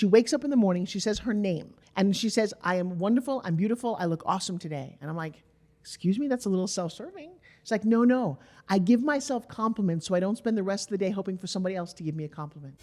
She wakes up in the morning, she says her name, and she says, I am wonderful, I'm beautiful, I look awesome today. And I'm like, excuse me, that's a little self-serving. She's like, no, I give myself compliments so I don't spend the rest of the day hoping for somebody else to give me a compliment.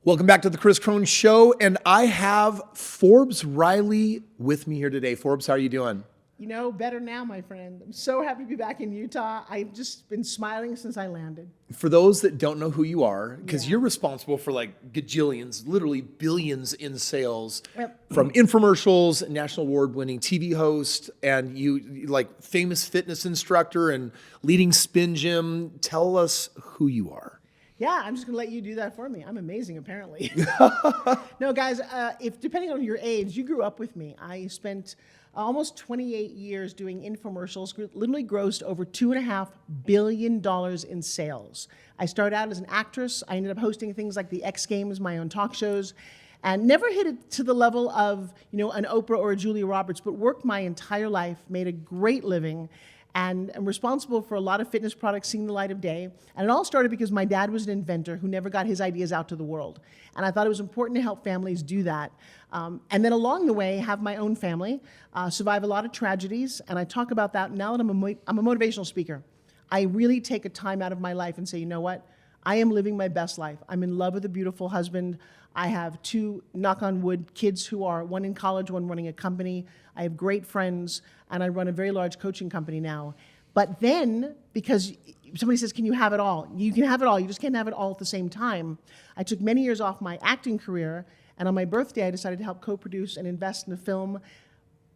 Welcome back to the Kris Krohn Show, and I have Forbes Riley with me here today. Forbes, how are you doing? You know, better now, my friend. I'm so happy to be back in Utah. I've just been smiling since I landed. For those that don't know who you are, because you're responsible for like gajillions, literally billions in sales, from infomercials, national award-winning TV host, and you like famous fitness instructor and leading spin gym. Tell us who you are. Yeah, I'm just going to let you do that for me. I'm amazing, apparently. No, guys, if depending on your age, you grew up with me. I spent almost 28 years doing infomercials, literally grossed over $2.5 billion in sales. I started out as an actress. I ended up hosting things like the X Games, my own talk shows, and never hit it to the level of, you know, an Oprah or a Julia Roberts, but worked my entire life, made a great living, and I'm responsible for a lot of fitness products seeing the light of day. And it all started because my dad was an inventor who never got his ideas out to the world. And I thought it was important to help families do that. And then along the way, have my own family, survive a lot of tragedies. And I talk about that now that I'm a motivational speaker. I really take a time out of my life and say, you know what? I am living my best life. I'm in love with a beautiful husband. I have two, knock on wood, kids who are one in college, one running a company. I have great friends, and I run a very large coaching company now. But then, because somebody says, can you have it all? You can have it all, you just can't have it all at the same time. I took many years off my acting career, and on my birthday, I decided to help co-produce and invest in a film.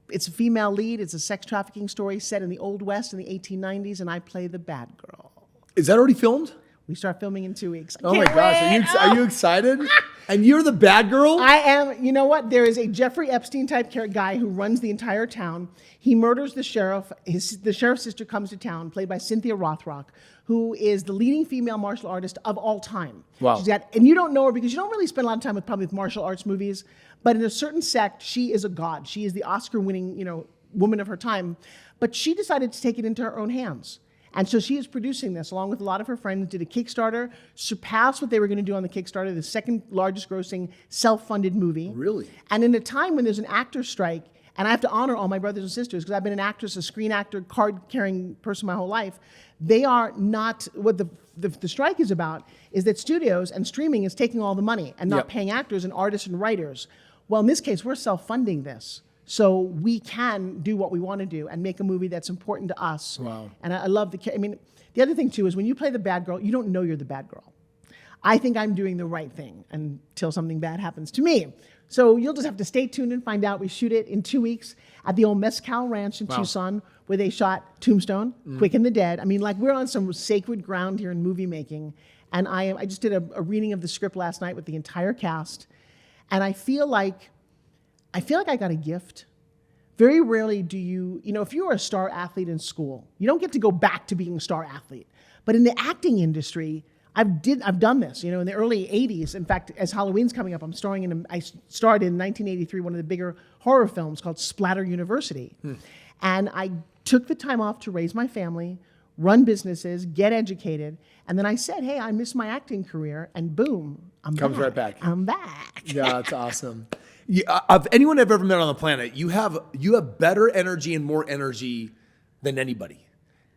It's a female lead, it's a sex trafficking story set in the Old West in the 1890s, and I play the bad girl. Is that already filmed? We start filming in 2 weeks. Oh my gosh, are you excited? And you're the bad girl? I am. You know what? There is a Jeffrey Epstein type guy who runs the entire town. He murders the sheriff. The sheriff's sister comes to town, played by Cynthia Rothrock, who is the leading female martial artist of all time. Wow. And you don't know her because you don't really spend a lot of time with martial arts movies, but in a certain sect, she is a god. She is the Oscar-winning, woman of her time. But she decided to take it into her own hands. And so she is producing this along with a lot of her friends, did a Kickstarter, surpassed what they were going to do on the Kickstarter, the second largest grossing self-funded movie. Really? And in a time when there's an actor's strike, and I have to honor all my brothers and sisters because I've been an actress, a screen actor, card-carrying person my whole life, they are not, what the strike is about is that studios and streaming is taking all the money and not paying actors and artists and writers. Well, in this case, we're self-funding this. So we can do what we want to do and make a movie that's important to us. Wow. And I love the other thing too is when you play the bad girl, you don't know you're the bad girl. I think I'm doing the right thing until something bad happens to me. So you'll just have to stay tuned and find out. We shoot it in 2 weeks at the old Mezcal Ranch in Tucson, where they shot Tombstone, Quick and the Dead. I mean, like we're on some sacred ground here in movie making. And I just did a reading of the script last night with the entire cast. And I feel like I got a gift. Very rarely do you if you're a star athlete in school, you don't get to go back to being a star athlete. But in the acting industry, I've done this, in the early 80s. In fact, as Halloween's coming up, I starred in 1983, one of the bigger horror films called Splatter University. And I took the time off to raise my family, run businesses, get educated. And then I said, hey, I miss my acting career. And boom, Comes right back. I'm back. Yeah, that's awesome. Of anyone I've ever met on the planet, you have better energy and more energy than anybody.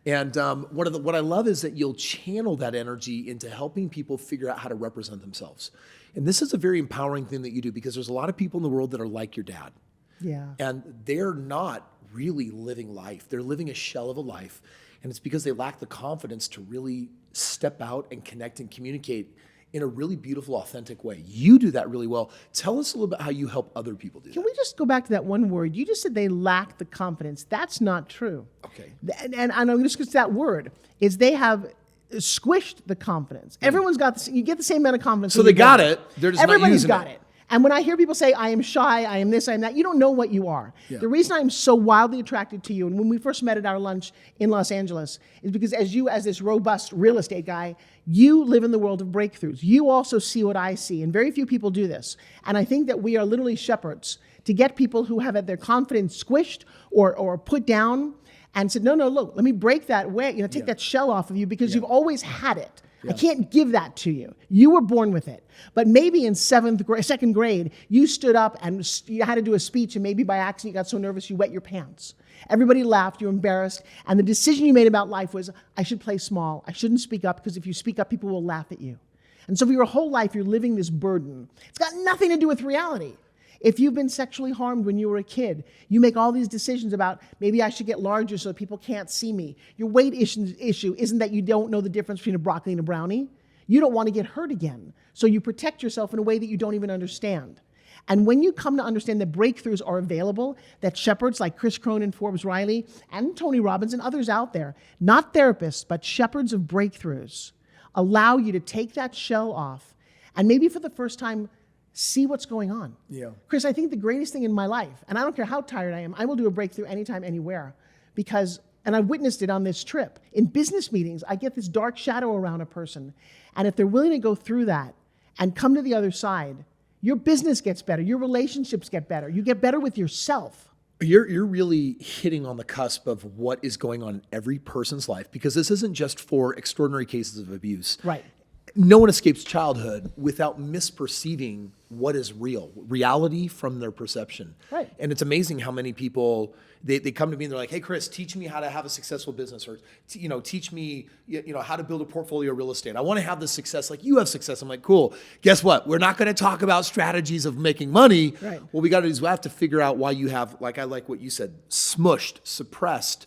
And what I love is that you'll channel that energy into helping people figure out how to represent themselves. And this is a very empowering thing that you do because there's a lot of people in the world that are like your dad. Yeah. And they're not really living life. They're living a shell of a life. And it's because they lack the confidence to really step out and connect and communicate in a really beautiful, authentic way. You do that really well. Tell us a little bit how you help other people do that. Can we just go back to that one word? You just said they lack the confidence. That's not true. Okay. And I'm going to switch that word, is they have squished the confidence. Everyone's got this, you get the same amount of confidence. So they got it, they're just not using it. Everybody's got it. And when I hear people say, I am shy, I am this, I am that, you don't know what you are. Yeah. The reason I'm so wildly attracted to you, and when we first met at our lunch in Los Angeles, is because as this robust real estate guy, you live in the world of breakthroughs. You also see what I see, and very few people do this. And I think that we are literally shepherds to get people who have had their confidence squished or put down and said, no, look, let me break that way, take that shell off of you because you've always had it. I can't give that to you. You were born with it. But maybe in second grade, you stood up and you had to do a speech, and maybe by accident you got so nervous you wet your pants. Everybody laughed, you were embarrassed, and the decision you made about life was, I should play small. I shouldn't speak up, because if you speak up, people will laugh at you. And so for your whole life, you're living this burden. It's got nothing to do with reality. If you've been sexually harmed when you were a kid, you make all these decisions about, maybe I should get larger so that people can't see me. Your weight issue isn't that you don't know the difference between a broccoli and a brownie. You don't want to get hurt again. So you protect yourself in a way that you don't even understand. And when you come to understand that breakthroughs are available, that shepherds like Kris Krohn and Forbes Riley and Tony Robbins and others out there, not therapists, but shepherds of breakthroughs, allow you to take that shell off and maybe for the first time, see what's going on. Yeah. Kris, I think the greatest thing in my life, and I don't care how tired I am, I will do a breakthrough anytime, anywhere, because, and I witnessed it on this trip, in business meetings, I get this dark shadow around a person, and if they're willing to go through that and come to the other side, your business gets better, your relationships get better, you get better with yourself. You're really hitting on the cusp of what is going on in every person's life, because this isn't just for extraordinary cases of abuse. Right. No one escapes childhood without misperceiving what is reality from their perception. Right. And it's amazing how many people, they come to me and they're like, hey, Kris, teach me how to have a successful business, or teach me how to build a portfolio of real estate. I want to have the success like you have success. I'm like, cool. Guess what? We're not going to talk about strategies of making money. Right. What we got to do is we have to figure out why you have, I like what you said, smushed, suppressed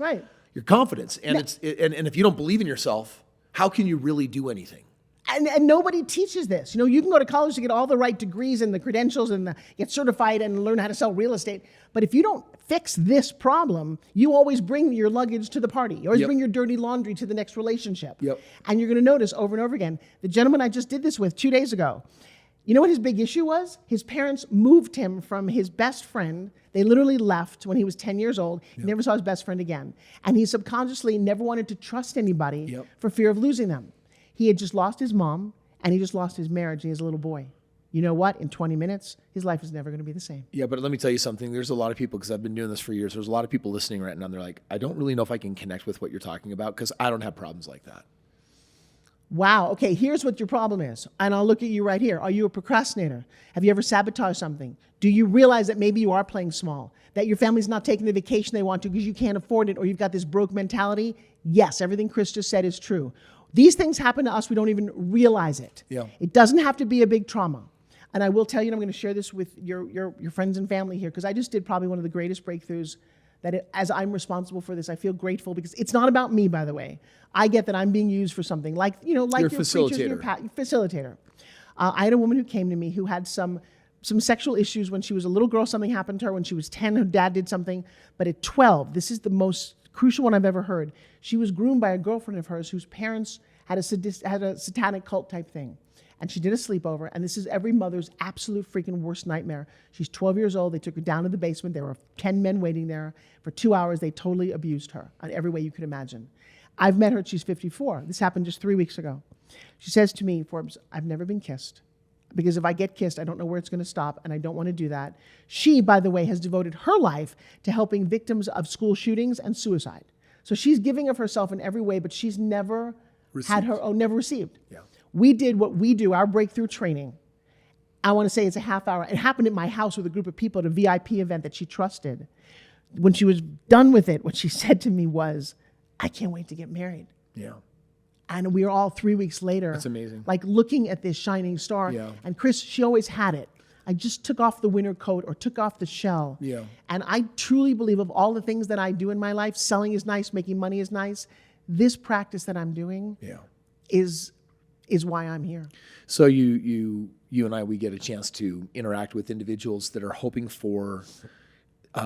your confidence. And and if you don't believe in yourself, how can you really do anything? And nobody teaches this. You can go to college to get all the right degrees and the credentials and get certified and learn how to sell real estate. But if you don't fix this problem, you always bring your luggage to the party. You always bring your dirty laundry to the next relationship. Yep. And you're going to notice over and over again, the gentleman I just did this with 2 days ago, you know what his big issue was? His parents moved him from his best friend. They literally left when he was 10 years old. He never saw his best friend again. And he subconsciously never wanted to trust anybody for fear of losing them. He had just lost his mom, and he just lost his marriage, and he has a little boy. You know what? In 20 minutes, his life is never going to be the same. Yeah, but let me tell you something. There's a lot of people, because I've been doing this for years, there's a lot of people listening right now, and they're like, I don't really know if I can connect with what you're talking about, because I don't have problems like that. Wow. Okay, here's what your problem is. And I'll look at you right here. Are you a procrastinator? Have you ever sabotaged something? Do you realize that maybe you are playing small? That your family's not taking the vacation they want to because you can't afford it, or you've got this broke mentality? Yes, everything Kris just said is true. These things happen to us, we don't even realize it. Yeah. It doesn't have to be a big trauma. And I will tell you, and I'm going to share this with your friends and family here, because I just did probably one of the greatest breakthroughs that as I'm responsible for this, I feel grateful, because it's not about me, by the way. I get that I'm being used for something, like your facilitator. preachers, your facilitator. I had a woman who came to me who had some sexual issues when she was a little girl. Something happened to her when she was 10. Her dad did something. But at 12, this is the most crucial one I've ever heard. She was groomed by a girlfriend of hers whose parents had a satanic cult type thing. And she did a sleepover, and this is every mother's absolute freaking worst nightmare. She's 12 years old. They took her down to the basement. There were 10 men waiting there. For 2 hours, they totally abused her in every way you could imagine. I've met her. She's 54. This happened just 3 weeks ago. She says to me, Forbes, I've never been kissed, because if I get kissed, I don't know where it's going to stop, and I don't want to do that. She, by the way, has devoted her life to helping victims of school shootings and suicide. So she's giving of herself in every way, but she's never never received. Yeah. We did what we do, our breakthrough training. I want to say it's a half hour. It happened at my house with a group of people at a VIP event that she trusted. When she was done with it, what she said to me was, I can't wait to get married. Yeah. And we were all 3 weeks later. That's amazing. Like looking at this shining star. Yeah. And Kris, she always had it. I just took off the winter coat or took off the shell. Yeah. And I truly believe, of all the things that I do in my life, selling is nice, making money is nice. This practice that I'm doing is why I'm here. So you and I, we get a chance to interact with individuals that are hoping for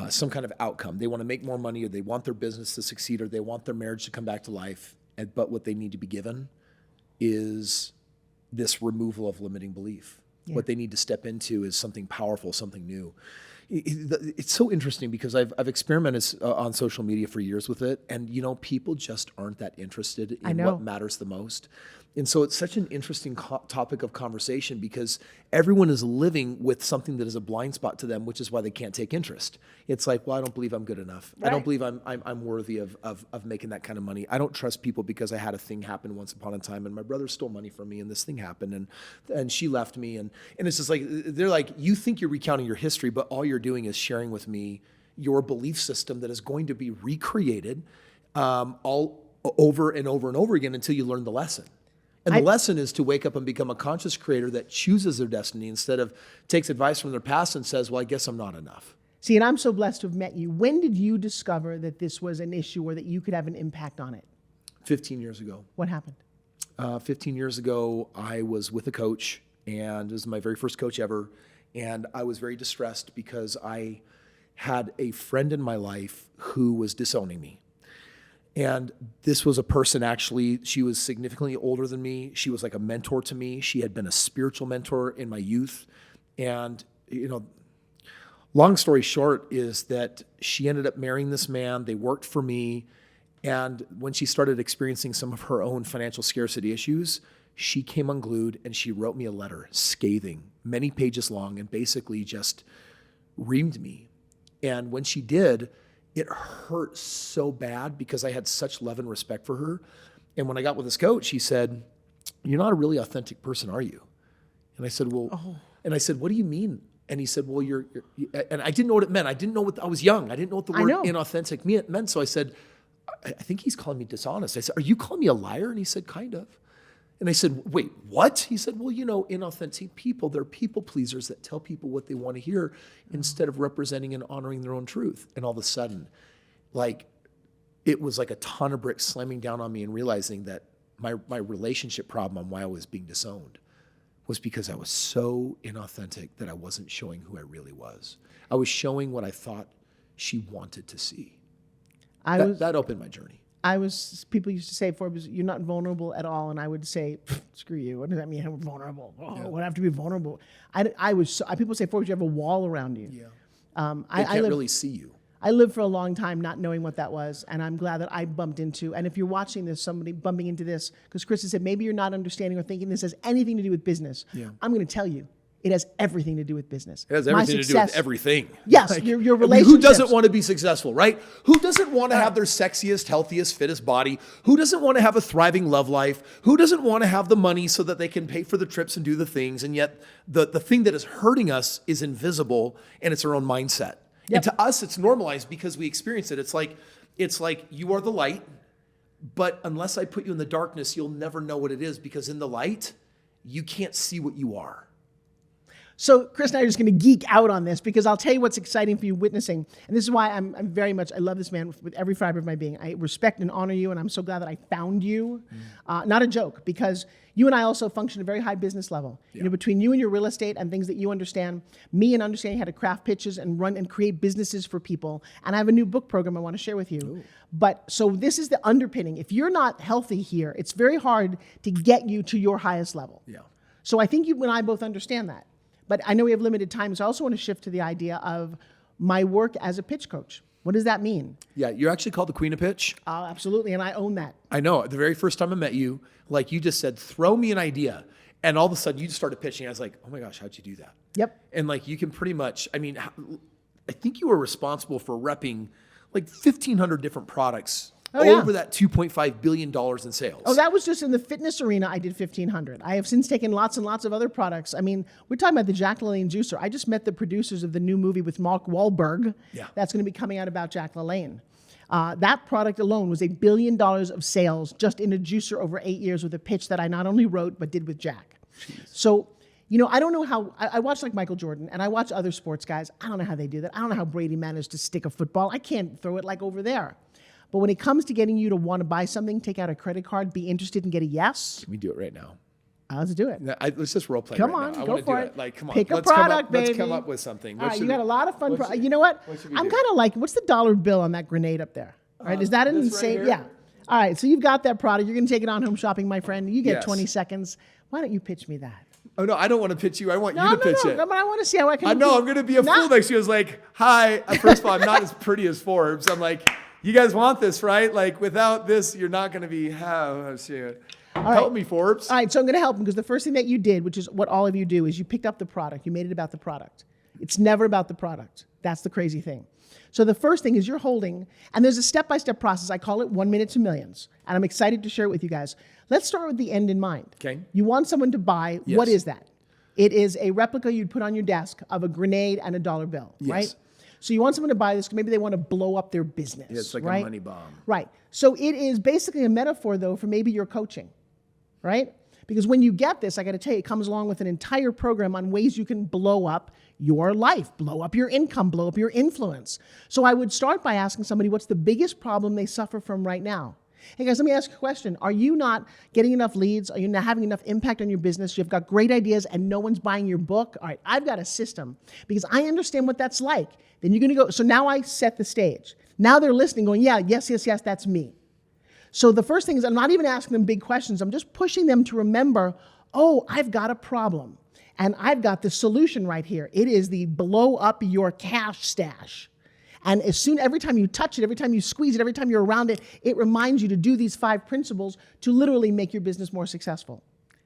some kind of outcome. They want to make more money, or they want their business to succeed, or they want their marriage to come back to life. But what they need to be given is this removal of limiting belief. Yeah. What they need to step into is something powerful, something new. it's so interesting because I've experimented on social media for years with it, and people just aren't that interested in what matters the most. And so it's such an interesting topic of conversation because everyone is living with something that is a blind spot to them, which is why they can't take interest. It's like, well, I don't believe I'm good enough. Right. I don't believe I'm worthy of making that kind of money. I don't trust people because I had a thing happen once upon a time, and my brother stole money from me, and this thing happened, and she left me, and it's just like they're like, you think you're recounting your history, but all you're doing is sharing with me your belief system that is going to be recreated all over and over and over again until you learn the lesson. And the lesson is to wake up and become a conscious creator that chooses their destiny instead of takes advice from their past and says, well, I guess I'm not enough. See, and I'm so blessed to have met you. When did you discover that this was an issue or that you could have an impact on it? 15 years ago. What happened? 15 years ago, I was with a coach, and it was my very first coach ever. And I was very distressed because I had a friend in my life who was disowning me. And this was a person, actually, she was significantly older than me. She was like a mentor to me. She had been a spiritual mentor in my youth. And, long story short is that she ended up marrying this man. They worked for me. And when she started experiencing some of her own financial scarcity issues, she came unglued and she wrote me a letter, scathing, many pages long, and basically just reamed me. And when she did, it hurt so bad because I had such love and respect for her. And when I got with this coach, he said, you're not a really authentic person, are you? And I said, well, and I said, what do you mean? And he said, well, you're and I didn't know what it meant. I didn't know what, I was young. I didn't know what the word inauthentic meant. So I said, I think he's calling me dishonest. I said, are you calling me a liar? And he said, kind of. And I said, wait, what? He said, well, inauthentic people, they're people pleasers that tell people what they want to hear instead of representing and honoring their own truth. And all of a sudden, it was like a ton of bricks slamming down on me and realizing that my relationship problem on why I was being disowned was because I was so inauthentic that I wasn't showing who I really was. I was showing what I thought she wanted to see. That opened my journey. People used to say, Forbes, you're not vulnerable at all. And I would say, screw you. What does that mean? I'm vulnerable. What I have to be vulnerable? People say, Forbes, you have a wall around you. Yeah. They can't really see you. I lived for a long time not knowing what that was. And I'm glad that I bumped into, and if you're watching this, somebody bumping into this, because Kris has said, maybe you're not understanding or thinking this has anything to do with business. Yeah. I'm going to tell you. It has everything to do with business. It has everything to do with everything. Yes, your relationships. Who doesn't want to be successful, right? Who doesn't want to have their sexiest, healthiest, fittest body? Who doesn't want to have a thriving love life? Who doesn't want to have the money so that they can pay for the trips and do the things? And yet the thing that is hurting us is invisible, and it's our own mindset. Yep. And to us, it's normalized because we experience it. It's like you are the light, but unless I put you in the darkness, you'll never know what it is, because in the light, you can't see what you are. So Kris and I are just going to geek out on this, because I'll tell you what's exciting for you witnessing. And this is why I'm very much, I love this man with every fiber of my being. I respect and honor you, and I'm so glad that I found you. Not a joke, because you and I also function at a very high business level. Yeah. Between you and your real estate and things that you understand, me and understanding how to craft pitches and run and create businesses for people. And I have a new book program I want to share with you. Ooh. But so this is the underpinning. If you're not healthy here, it's very hard to get you to your highest level. Yeah. So I think you and I both understand that. But I know we have limited time, so I also want to shift to the idea of my work as a pitch coach. What does that mean? Yeah, you're actually called the Queen of Pitch. Oh, absolutely, and I own that. I know. The very first time I met you, like you just said, throw me an idea. And all of a sudden, you just started pitching. I was like, oh my gosh, how'd you do that? Yep. And like, you can pretty much, I think you were responsible for repping like 1,500 different products over that $2.5 billion in sales. Oh, that was just in the fitness arena. I did 1,500. I have since taken lots and lots of other products. I mean, we're talking about the Jack LaLanne juicer. I just met the producers of the new movie with Mark Wahlberg. Yeah. That's going to be coming out about Jack LaLanne. That product alone was $1 billion of sales just in a juicer over 8 years, with a pitch that I not only wrote, but did with Jack. Jeez. So, I don't know how, I watch like Michael Jordan, and I watch other sports guys. I don't know how they do that. I don't know how Brady managed to stick a football. I can't throw it like over there. But when it comes to getting you to want to buy something, take out a credit card, be interested and get a yes. Can we do it right now? Let's do it. Let's just role play. Come right on, now. go for it. Like, come on. Pick a product, baby. Let's come up with something. All right, you got a lot of fun. You know what? I'm kind of like, what's the dollar bill on that grenade up there? All right, is that an insane? Right, yeah. All right, so you've got that product. You're going to take it on home shopping, my friend. You get 20 seconds. Why don't you pitch me that? Oh, no, I don't want to pitch you. I want you to pitch it. I want to see how I can. I know, I'm going to be a fool next year. I was like, hi. First of all, I'm not as pretty as Forbes. I'm like, you guys want this, right? Like, without this, you're not going to be, help me, Forbes. All right, so I'm going to help him because the first thing that you did, which is what all of you do, is you picked up the product. You made it about the product. It's never about the product. That's the crazy thing. So the first thing is you're holding, and there's a step-by-step process. I call it 1 minute to millions, and I'm excited to share it with you guys. Let's start with the end in mind. Okay. You want someone to buy. Yes. What is that? It is a replica you'd put on your desk of a grenade and a dollar bill, Yes. right? So you want someone to buy this because maybe they want to blow up their business. Yeah, it's like right? a money bomb. Right. So it is basically a metaphor, though, for maybe your coaching, right? Because when you get this, I got to tell you, it comes along with an entire program on ways you can blow up your life, blow up your income, blow up your influence. So I would start by asking somebody, what's the biggest problem they suffer from right now? Hey guys, let me ask you a question. Are you not getting enough leads? Are you not having enough impact on your business? You've got great ideas and no one's buying your book? All right, I've got a system because I understand what that's like. Then you're going to go, so now I set the stage. Now they're listening going, yeah, yes, that's me. So the first thing is I'm not even asking them big questions. I'm just pushing them to remember, oh, I've got a problem. And I've got the solution right here. It is the blow up your cash stash. And every time you touch it, every time you squeeze it, every time you're around it, it reminds you to do these 5 principles to literally make your business more successful.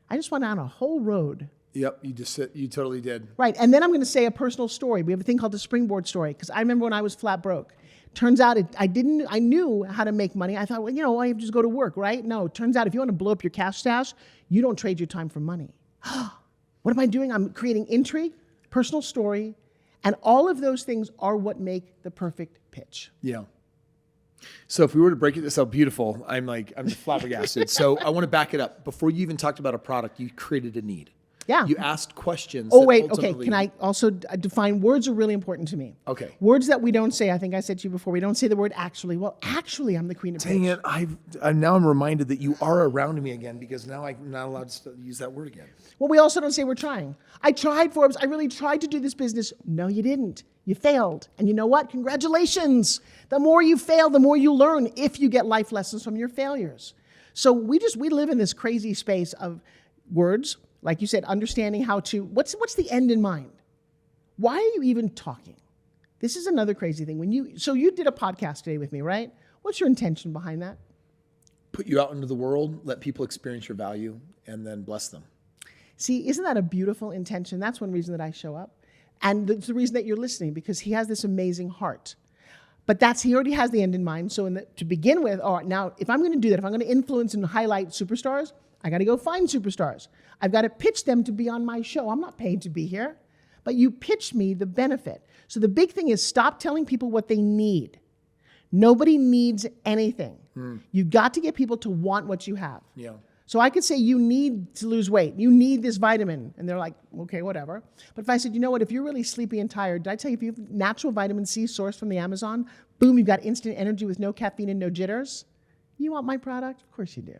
I just went down a whole road. Yep, you totally did. Right, and then I'm going to say a personal story. We have a thing called the springboard story, because I remember when I was flat broke. Turns out I knew how to make money. I thought, well, I have to just go to work, right? No, turns out if you want to blow up your cash stash, you don't trade your time for money. What am I doing? I'm creating intrigue, personal story, and all of those things are what make the perfect pitch. Yeah. So if we were to break this out beautiful, I'm flabbergasted. So I want to back it up. Before you even talked about a product, you created a need. Yeah. You asked questions. Oh, wait. Okay. Can I also define words are really important to me. Okay. Words that we don't say. I think I said to you before, we don't say the word actually. Well, actually, I'm the queen of pitch. Dang it. Now I'm reminded that you are around me again because now I'm not allowed to use that word again. Well, we also don't say we're trying. I tried, Forbes. I really tried to do this business. No, you didn't. You failed. And you know what? Congratulations. The more you fail, the more you learn if you get life lessons from your failures. So we live in this crazy space of words. Like you said, understanding how to, what's the end in mind? Why are you even talking? This is another crazy thing. So you did a podcast today with me, right? What's your intention behind that? Put you out into the world, let people experience your value, and then bless them. See, isn't that a beautiful intention? That's one reason that I show up. And it's the reason that you're listening, because he has this amazing heart. But he already has the end in mind. So to begin with, all right, now, if I'm going to do that, if I'm going to influence and highlight superstars, I got to go find superstars. I've got to pitch them to be on my show. I'm not paid to be here, but you pitch me the benefit. So the big thing is stop telling people what they need. Nobody needs anything. You've got to get people to want what you have. Yeah. So I could say you need to lose weight. You need this vitamin. And they're like, okay, whatever. But if I said, you know what, if you're really sleepy and tired, did I tell you if you have natural vitamin C sourced from the Amazon, boom, you've got instant energy with no caffeine and no jitters. You want my product? Of course you do.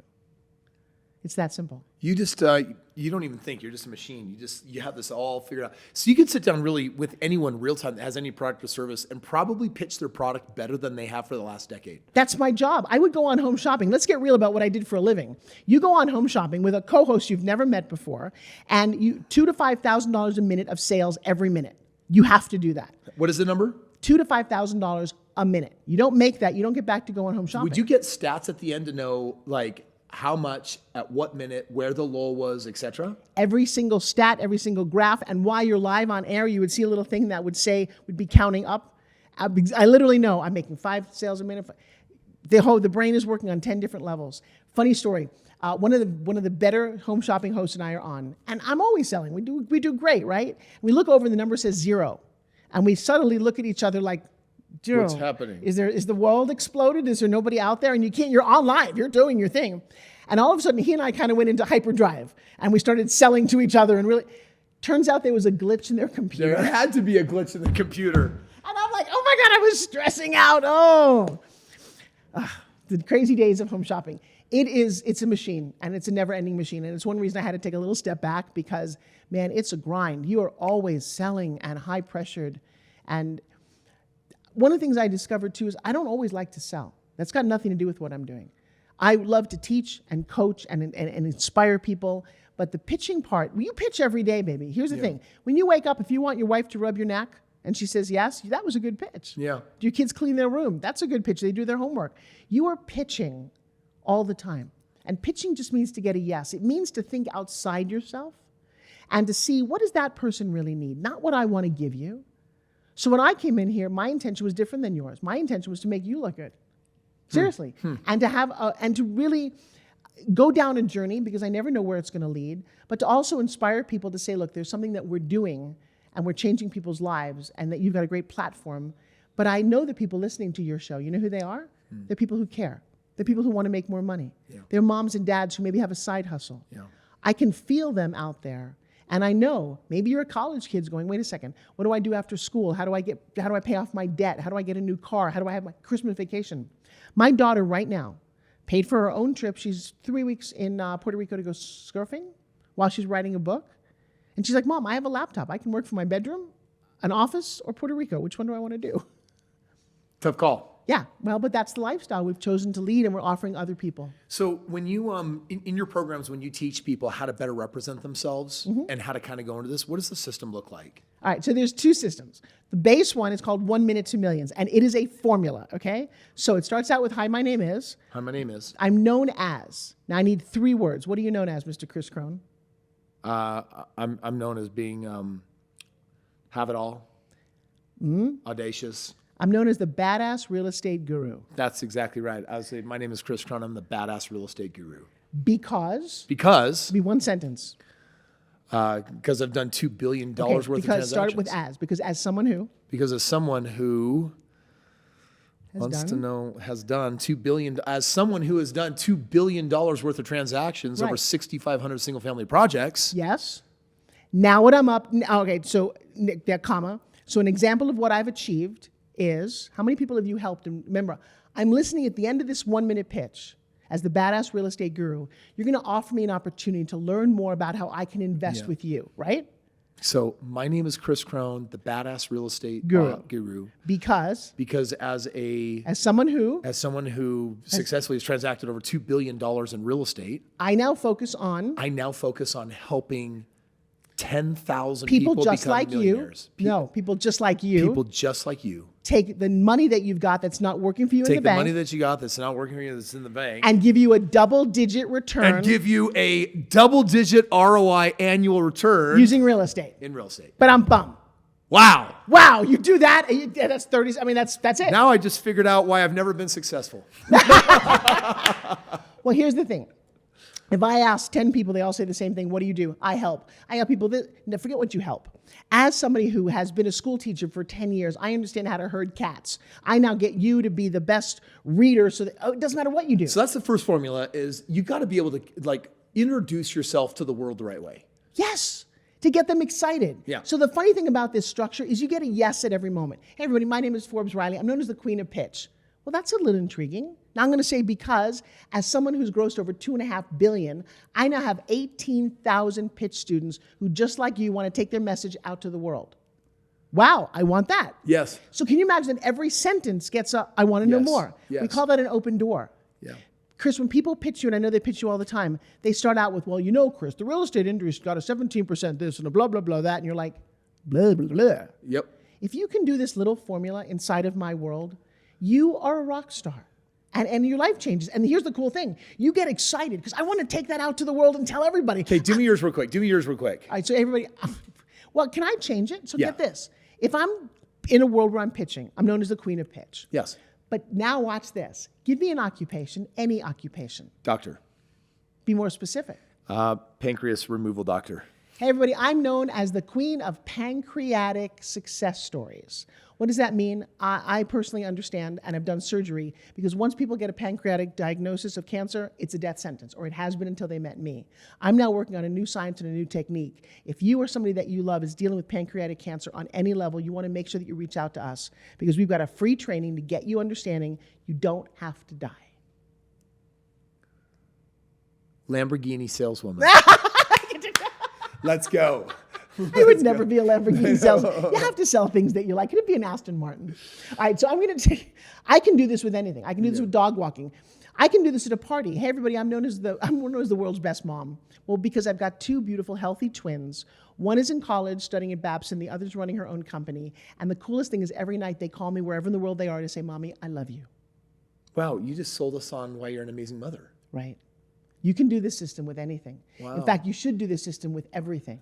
It's that simple. You just, you don't even think. You're just a machine. You have this all figured out. So you can sit down really with anyone real time that has any product or service and probably pitch their product better than they have for the last decade. That's my job. I would go on home shopping. Let's get real about what I did for a living. You go on home shopping with a co-host you've never met before, and $2,000 to $5,000 a minute of sales every minute. You have to do that. What is the number? $2,000 to $5,000 a minute. You don't make that, you don't get back to go on home shopping. Would you get stats at the end to know, like, how much, at what minute, where the lull was, etc.? Every single stat, every single graph, and while you're live on air, you would see a little thing that would be counting up. I literally know I'm making 5 sales a minute. The brain is working on 10 different levels. Funny story. One of the better home shopping hosts and I are on, and I'm always selling. We do great, right? We look over and the number says 0, and we suddenly look at each other like, 0. What's happening? Is the world exploded? Is there nobody out there? And you're on live, you're doing your thing. And all of a sudden, he and I kind of went into hyperdrive, and we started selling to each other. And really, turns out there was a glitch in their computer. There had to be a glitch in the computer. And I'm like, oh my God, I was stressing out. The crazy days of home shopping. It's a machine, and it's a never-ending machine. And it's one reason I had to take a little step back because, man, it's a grind. You are always selling and high-pressured. And one of the things I discovered, too, is I don't always like to sell. That's got nothing to do with what I'm doing. I love to teach and coach and inspire people. But the pitching part, you pitch every day, baby. Here's the thing. When you wake up, if you want your wife to rub your neck and she says yes, that was a good pitch. Yeah. Do your kids clean their room? That's a good pitch. They do their homework. You are pitching all the time. And pitching just means to get a yes. It means to think outside yourself and to see, what does that person really need? Not what I want to give you. So when I came in here, my intention was different than yours. My intention was to make you look good. Seriously. And to have and to really go down a journey, because I never know where it's going to lead, but to also inspire people to say, look, there's something that we're doing and we're changing people's lives, and that you've got a great platform. But I know the people listening to your show, you know who they are? They're people who care. They're people who want to make more money. Yeah. They're moms and dads who maybe have a side hustle. Yeah. I can feel them out there. And I know, maybe you're a college kid's going, wait a second, what do I do after school? How do I pay off my debt? How do I get a new car? How do I have my Christmas vacation? My daughter right now paid for her own trip. She's 3 weeks in Puerto Rico to go surfing while she's writing a book. And she's like, Mom, I have a laptop. I can work from my bedroom, an office, or Puerto Rico. Which one do I want to do? Tough call. Yeah, well, but that's the lifestyle we've chosen to lead, and we're offering other people. So when you, in your programs, when you teach people how to better represent themselves and how to kind of go into this, what does the system look like? All right, so there's two systems. The base one is called 1 Minute to Millions, and it is a formula, okay? So it starts out with, hi, my name is. Hi, my name is. I'm known as. Now I need 3 words. What are you known as, Mr. Kris Krohn? I'm known as being have it all, audacious. I'm known as the badass real estate guru. That's exactly right. I would say my name is Kris Krohn. I'm the badass real estate guru. Because? Be one sentence. Because I've done $2 billion worth of transactions. Because start with as. Because as someone who? Because as someone who has done $2 billion, as someone who has done $2 billion worth of transactions over 6,500 single family projects. Yes. Now what I'm up, okay, so that comma. So an example of what I've achieved is, how many people have you helped? And remember, I'm listening at the end of this 1 minute pitch as the badass real estate guru. You're going to offer me an opportunity to learn more about how I can invest with you, right? So my name is Kris Krohn, the badass real estate guru. Because as someone who successfully has transacted over $2 billion in real estate, I now focus on helping 10,000 people become just like millionaires. People just like you. People just like you. Take the money that you've got that's not working for you in the bank. Take the money that you got that's not working for you that's in the bank. And give you a double-digit return. And give you a double-digit ROI annual return. Using real estate. In real estate. But I'm bummed. Wow. Wow, you do that, and that's 30, I mean, that's it. Now I just figured out why I've never been successful. Well, here's the thing. If I ask 10 people, they all say the same thing. What do you do? I help. I help people. Forget what you help. As somebody who has been a school teacher for 10 years, I understand how to herd cats. I now get you to be the best reader so that it doesn't matter what you do. So that's the first formula, is you got to be able to introduce yourself to the world the right way. Yes. To get them excited. Yeah. So the funny thing about this structure is you get a yes at every moment. Hey, everybody, my name is Forbes Riley. I'm known as the queen of pitch. Well, that's a little intriguing. Now I'm going to say, because as someone who's grossed over $2.5 billion, I now have 18,000 pitch students who, just like you, want to take their message out to the world. Wow, I want that. Yes. So can you imagine that every sentence gets a, I want to know more. Yes. We call that an open door. Yeah. Kris, when people pitch you, and I know they pitch you all the time, they start out with, well, you know, Kris, the real estate industry's got a 17% this and a blah, blah, blah that, and you're like, blah, blah, blah. Yep. If you can do this little formula inside of my world, you are a rock star. And your life changes. And here's the cool thing. You get excited because I want to take that out to the world and tell everybody. Okay, do me yours real quick. All right, so everybody, well, can I change it? So get this. If I'm in a world where I'm pitching, I'm known as the queen of pitch. Yes. But now watch this. Give me an occupation, any occupation. Doctor. Be more specific. Pancreas removal doctor. Hey, everybody, I'm known as the queen of pancreatic success stories. What does that mean? I personally understand, and I've done surgery, because once people get a pancreatic diagnosis of cancer, it's a death sentence, or it has been until they met me. I'm now working on a new science and a new technique. If you or somebody that you love is dealing with pancreatic cancer on any level, you want to make sure that you reach out to us, because we've got a free training to get you understanding you don't have to die. Lamborghini saleswoman. Let's go. I would never be a Lamborghini salesman. You have to sell things that you like. Could it be an Aston Martin? All right, so I'm going to take, I can do this with anything. I can do this with dog walking. I can do this at a party. Hey, everybody, I'm known as the world's best mom. Well, because I've got two beautiful, healthy twins. One is in college studying at Babson. The other's running her own company. And the coolest thing is every night they call me wherever in the world they are to say, Mommy, I love you. Wow, you just sold us on why you're an amazing mother. Right. You can do this system with anything. Wow. In fact, you should do this system with everything.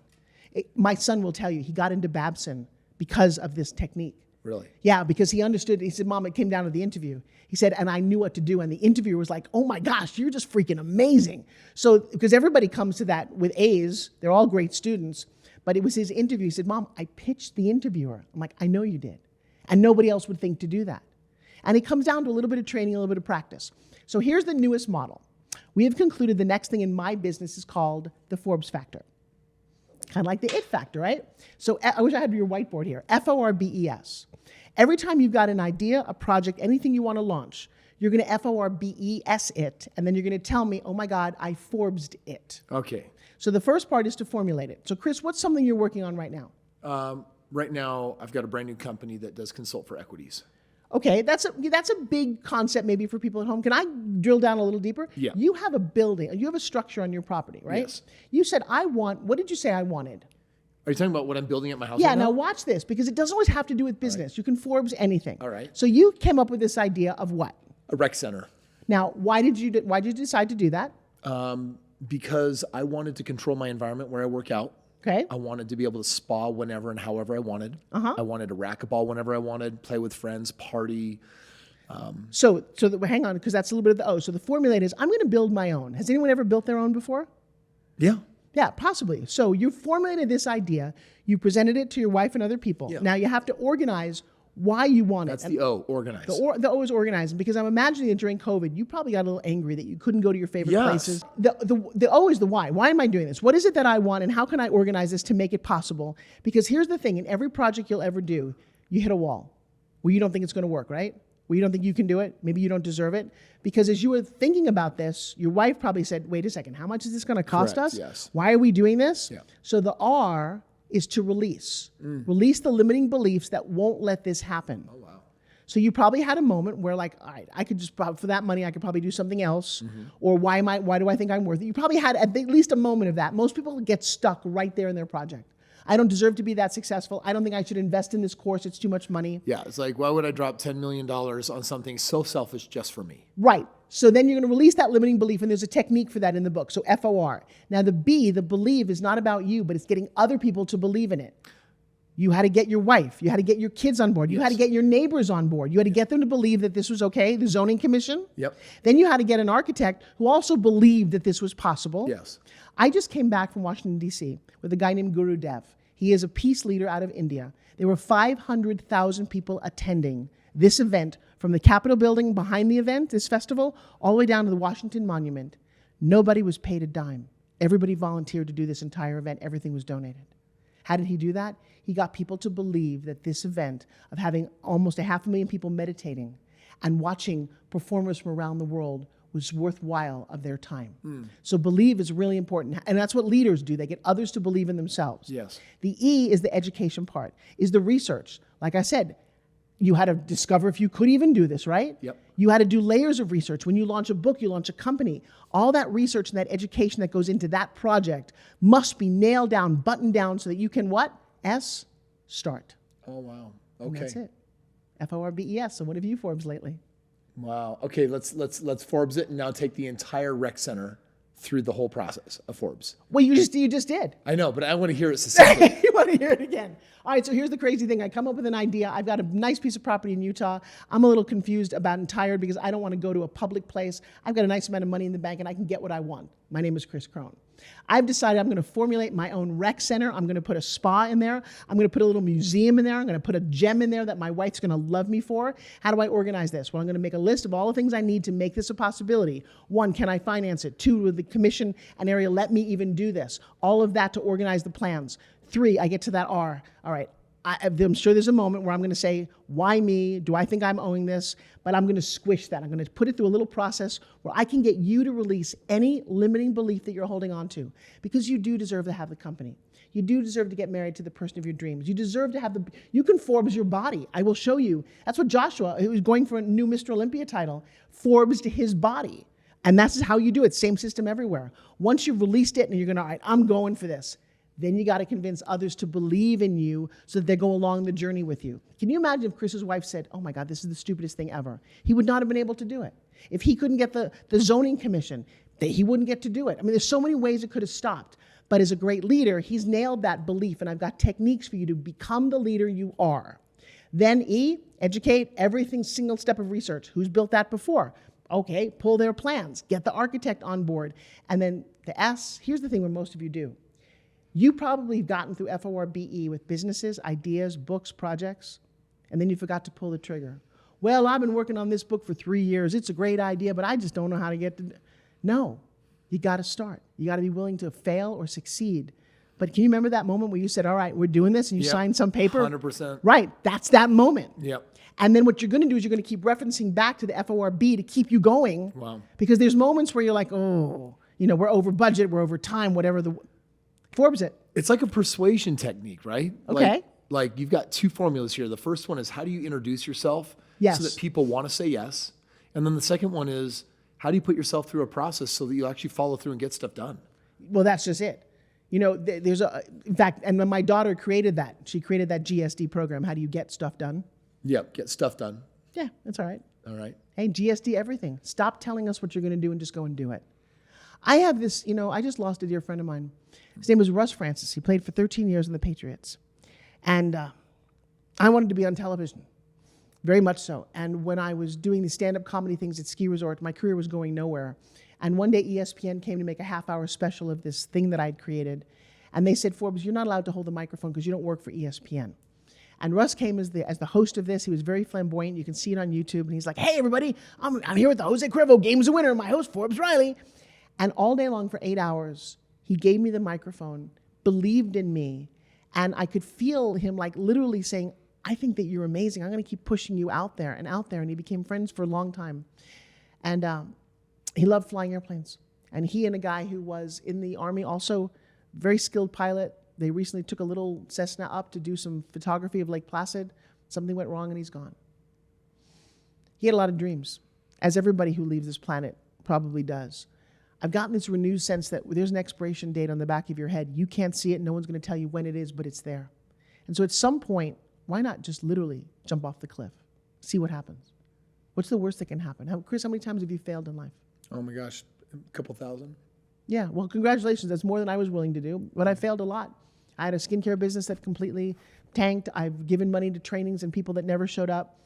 My son will tell you he got into Babson because of this technique. Really? Yeah, because he understood. He said, Mom, it came down to the interview. He said, and I knew what to do. And the interviewer was like, oh my gosh, you're just freaking amazing. So, because everybody comes to that with A's, they're all great students. But it was his interview. He said, Mom, I pitched the interviewer. I'm like, I know you did. And nobody else would think to do that. And it comes down to a little bit of training, a little bit of practice. So here's the newest model. We have concluded the next thing in my business is called the Forbes factor. Kind of like the it factor, right? So I wish I had your whiteboard here. Forbes. Every time you've got an idea, a project, anything you want to launch, you're going to Forbes it, and then you're going to tell me, oh my God, I Forbesed it. Okay. So the first part is to formulate it. So Kris, what's something you're working on right now? Right now, I've got a brand new company that does consult for equities. Okay, that's a big concept maybe for people at home. Can I drill down a little deeper? Yeah. You have a building, you have a structure on your property, right? Yes. You said, what did you say I wanted? Are you talking about what I'm building at my house Yeah, right now now? watch this, because it doesn't always have to do with business. You can Forbes anything. All right. So you came up with this idea of what? A rec center. Now, why did you decide to do that? Because I wanted to control my environment where I work out. Okay. I wanted to be able to spa whenever and however I wanted. I wanted to racquetball whenever I wanted, play with friends, party. Hang on, because that's a little bit of the O. So the formulate is, I'm going to build my own. Has anyone ever built their own before? Yeah. Yeah, possibly. So you formulated this idea, you presented it to your wife and other people. Yeah. Now you have to organize why you want That's it. the O, organize. The O is organizing, because I'm imagining that during COVID, you probably got a little angry that you couldn't go to your favorite Yes. places. The O is the why. Why am I doing this? What is it that I want, and how can I organize this to make it possible? Because here's the thing, in every project you'll ever do, you hit a wall where you don't think it's going to work, right? Where you don't think you can do it, maybe you don't deserve it. Because as you were thinking about this, your wife probably said, wait a second, how much is this going to cost Correct, us? yes. Why are we doing this? Yeah. So the R is to release. Release the limiting beliefs that won't let this happen. Oh, wow. So you probably had a moment where like, all right, I could just, for that money, I could probably do something else. Or why do I think I'm worth it? You probably had at least a moment of that. Most people get stuck right there in their project. I don't deserve to be that successful. I don't think I should invest in this course. It's too much money. Yeah, it's like, why would I drop $10 million on something so selfish just for me? Right. So then you're going to release that limiting belief, and there's a technique for that in the book. So FOR. Now the B, the believe, is not about you, but it's getting other people to believe in it. You had to get your wife. You had to get your kids on board. You had to get your neighbors on board. You had to get them to believe that this was okay, the zoning commission. Yep. Then you had to get an architect who also believed that this was possible. Yes. I just came back from Washington, D.C. with a guy named Guru Dev. He is a peace leader out of India. There were 500,000 people attending this event, from the Capitol building behind the event, this festival, all the way down to the Washington Monument. Nobody was paid a dime. Everybody volunteered to do this entire event. Everything was donated. How did he do that? He got people to believe that this event of having almost 500,000 people meditating and watching performers from around the world was worthwhile of their time. So believe is really important. And that's what leaders do. They get others to believe in themselves. Yes. The E is the education part, is the research. Like I said, you had to discover if you could even do this, right? Yep. You had to do layers of research. When you launch a book, you launch a company. All that research and that education that goes into that project must be nailed down, buttoned down, so that you can what? S, start. Oh, wow. And Okay. that's it. Forbes. So what have you Forbes lately? Wow. Okay, let's Forbes it and now take the entire rec center through the whole process of Forbes. Well, you just did. I know, but I want to hear it succinctly. You want to hear it again? All right, so here's the crazy thing. I come up with an idea. I've got a nice piece of property in Utah. I'm a little confused about and tired because I don't want to go to a public place. I've got a nice amount of money in the bank and I can get what I want. My name is Kris Krohn. I've decided I'm going to formulate my own rec center. I'm going to put a spa in there. I'm going to put a little museum in there. I'm going to put a gem in there that my wife's going to love me for. How do I organize this? Well, I'm going to make a list of all the things I need to make this a possibility. 1, can I finance it? 2, will the commission and area let me even do this? All of that to organize the plans. 3, I get to that R. All right, I'm sure there's a moment where I'm going to say, why me? Do I think I'm owing this? But I'm going to squish that. I'm going to put it through a little process where I can get you to release any limiting belief that you're holding on to, because you do deserve to have the company. You do deserve to get married to the person of your dreams. You deserve to have you can Forbes your body. I will show you. That's what Joshua, who was going for a new Mr. Olympia title, Forbes to his body. And that's how you do it. Same system everywhere. Once you've released it and you're going to, all right, I'm going for this. Then you got to convince others to believe in you so that they go along the journey with you. Can you imagine if Kris's wife said, oh my God, this is the stupidest thing ever? He would not have been able to do it. If he couldn't get the zoning commission, he wouldn't get to do it. I mean, there's so many ways it could have stopped. But as a great leader, he's nailed that belief, and I've got techniques for you to become the leader you are. Then E, educate, everything single step of research. Who's built that before? Okay, pull their plans, get the architect on board. And then the S, here's the thing where most of you do. You probably have gotten through FORBE with businesses, ideas, books, projects, and then you forgot to pull the trigger. Well, I've been working on this book for 3 years. It's a great idea, but I just don't know how to get to... No, you got to start. You got to be willing to fail or succeed. But can you remember that moment where you said, all right, we're doing this, and you signed some paper? 100%. Right, that's that moment. Yep. And then what you're going to do is you're going to keep referencing back to the FORB to keep you going. Wow. Because there's moments where you're like, oh, we're over budget, we're over time, whatever the... Forbes it. It's like a persuasion technique, right? Okay. Like you've got two formulas here. The first one is how do you introduce yourself Yes. so that people want to say yes? And then the second one is how do you put yourself through a process so that you actually follow through and get stuff done? Well, that's just it. In fact, and when my daughter created that, she created that GSD program. How do you get stuff done? Yep, get stuff done. Yeah, that's all right. All right. Hey, GSD everything. Stop telling us what you're going to do and just go and do it. I have this, I just lost a dear friend of mine. His name was Russ Francis. He played for 13 years in the Patriots. And I wanted to be on television, very much so. And when I was doing the stand-up comedy things at ski resort, my career was going nowhere. And one day ESPN came to make a half-hour special of this thing that I'd created. And they said, Forbes, you're not allowed to hold the microphone because you don't work for ESPN. And Russ came as the host of this. He was very flamboyant. You can see it on YouTube. And he's like, hey, everybody, I'm here with the Jose Cuervo Game's a Winner, my host, Forbes Riley. And all day long for 8 hours, he gave me the microphone, believed in me, and I could feel him like literally saying, I think that you're amazing. I'm going to keep pushing you out there. And he became friends for a long time. And he loved flying airplanes. And he and a guy who was in the Army, also very skilled pilot, they recently took a little Cessna up to do some photography of Lake Placid. Something went wrong and he's gone. He had a lot of dreams, as everybody who leaves this planet probably does. I've gotten this renewed sense that there's an expiration date on the back of your head. You can't see it. No one's going to tell you when it is, but it's there. And so at some point, why not just literally jump off the cliff? See what happens. What's the worst that can happen? Kris, how many times have you failed in life? Oh my gosh, a couple thousand. Yeah, well, congratulations. That's more than I was willing to do, but I failed a lot. I had a skincare business that completely tanked. I've given money to trainings and people that never showed up.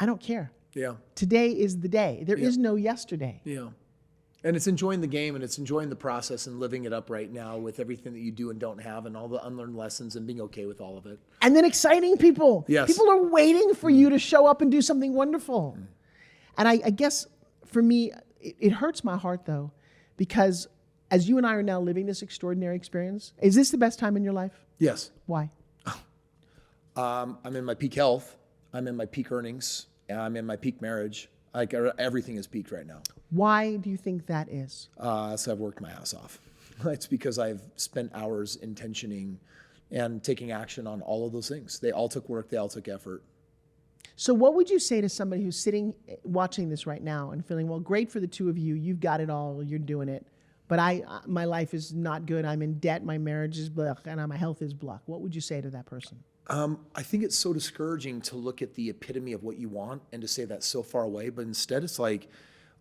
I don't care. Yeah. Today is the day. There is no yesterday. Yeah. And it's enjoying the game and it's enjoying the process and living it up right now with everything that you do and don't have and all the unlearned lessons and being okay with all of it. And then exciting people. Yes. People are waiting for you to show up and do something wonderful. And I guess for me, it hurts my heart though, because as you and I are now living this extraordinary experience, is this the best time in your life? Yes. Why? I'm in my peak health. I'm in my peak earnings. And I'm in my peak marriage. Like everything is peaked right now. Why do you think that is? So I've worked my ass off. It's because I've spent hours intentioning and taking action on all of those things. They all took work. They all took effort. So what would you say to somebody who's sitting watching this right now and feeling, well, great for the two of you. You've got it all. You're doing it. But my life is not good. I'm in debt. My marriage is blah, and my health is blah. What would you say to that person? I think it's so discouraging to look at the epitome of what you want and to say that's so far away. But instead, it's like,